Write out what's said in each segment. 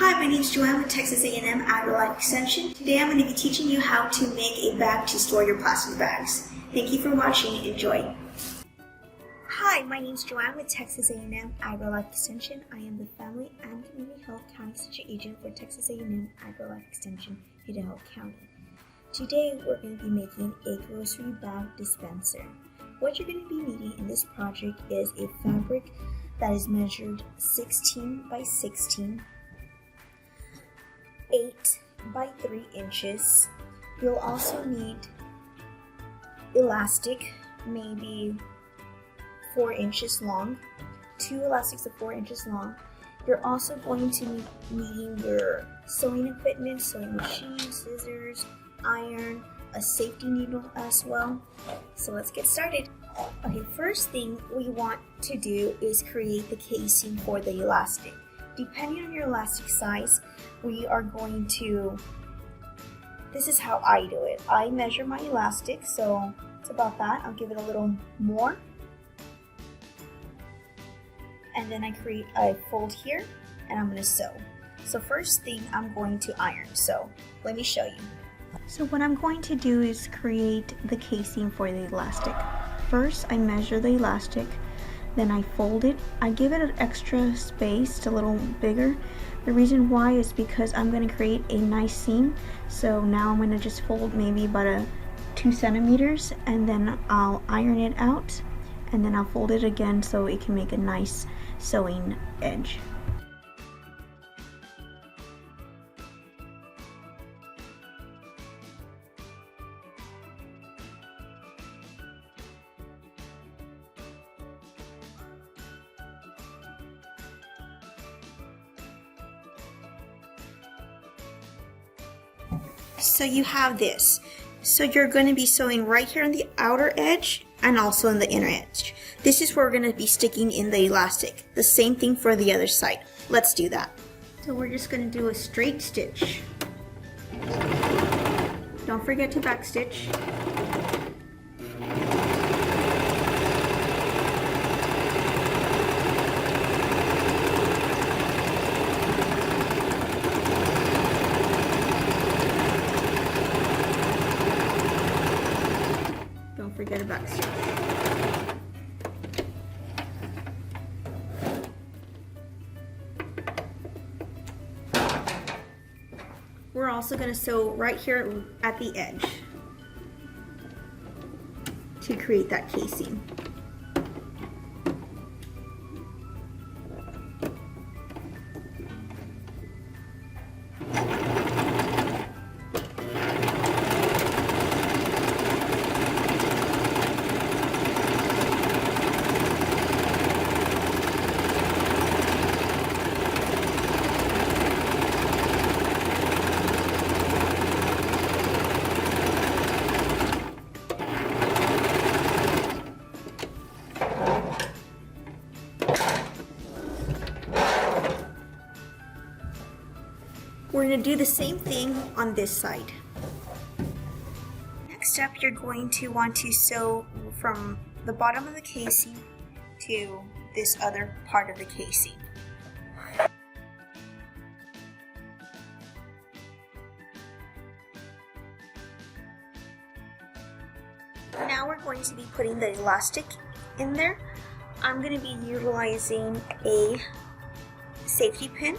Hi, my name is Joanne with Texas A&M AgriLife Extension. Today I'm going to be teaching you how to make a bag to store your plastic bags. Thank you for watching. Enjoy. Hi, my name is Joanne with Texas A&M AgriLife Extension. I am the Family and Community Health County Extension Agent for Texas A&M AgriLife Extension, Hidalgo County. Today we're going to be making a grocery bag dispenser. What you're going to be needing in this project is a fabric that is measured 16 by 16, 8 by 3 inches. You'll also need elastic, maybe 4 inches long, 2 elastics of 4 inches long. You're also going to be needing your sewing equipment, sewing machine, scissors, iron, a safety needle as well. So let's get started. Okay, first thing we want to do is create the casing for the elastic. Depending on your elastic size, we are going to, this is how I do it. I measure my elastic, so it's about that. I'll give it a little more. And then I create a fold here, and I'm going to sew. So first thing, I'm going to iron. So let me show you. So what I'm going to do is create the casing for the elastic. First, I measure the elastic. Then I fold it. I give it an extra space, a little bigger. The reason why is because I'm going to create a nice seam. So now I'm going to just fold maybe about 2 centimeters, and then I'll iron it out, and then I'll fold it again so it can make a nice sewing edge. So you have this. So you're going to be sewing right here on the outer edge and also on the inner edge. This is where we're going to be sticking in the elastic. The same thing for the other side. Let's do that. So we're just going to do a straight stitch. Don't forget to back stitch. Forget about stitch. We're also going to sew right here at the edge to create that casing. We're going to do the same thing on this side. Next up, you're going to want to sew from the bottom of the casing to this other part of the casing. Now we're going to be putting the elastic in there. I'm going to be utilizing a safety pin.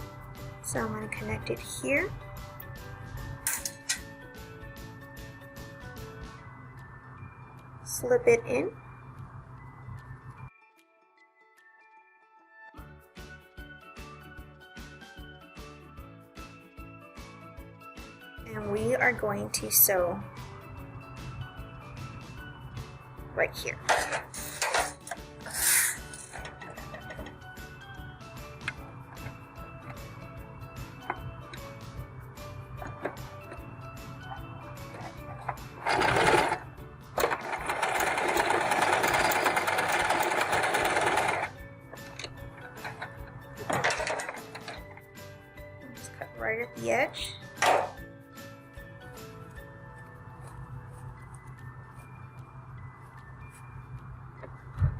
So I'm going to connect it here. Slip it in. And we are going to sew right here. Right at the edge.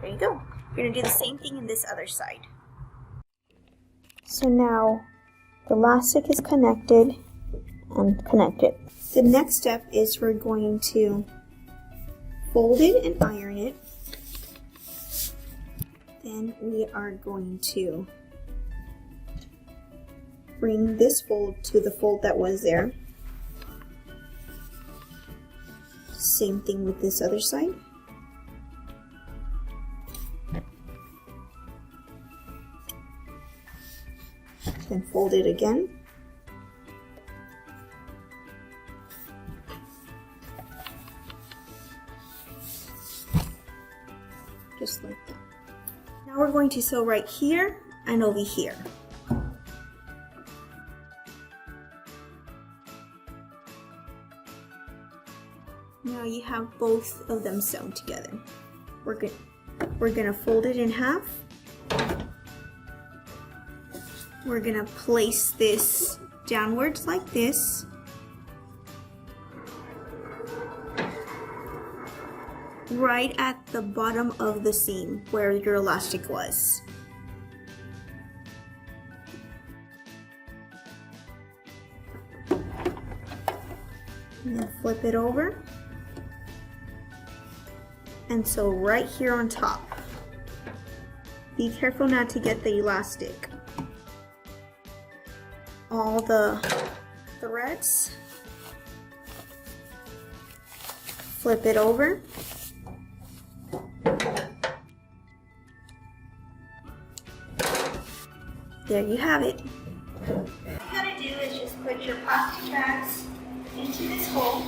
There you go. You're going to do the same thing in this other side. So now The elastic is connected and connected. The next step is we're going to fold it and iron it. Then we are going to bring this fold to the fold that was there. Same thing with this other side. Then fold it again. Just like that. Now we're going to sew right here and over here. Now you have both of them sewn together. We're gonna fold it in half. We're gonna place this downwards like this. Right at the bottom of the seam where your elastic was. And then flip it over. And sew right here on top. Be careful not to get the elastic. All the threads. Flip it over. There you have it. What you gotta do is just put your plastic bags into this hole.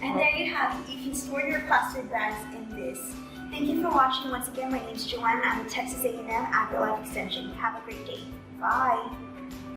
And there you have it. You can store your plastic bags in this. Thank you for watching. Once again, my name is Joanne. I'm with Texas A&M AgriLife Extension. Have a great day. Bye.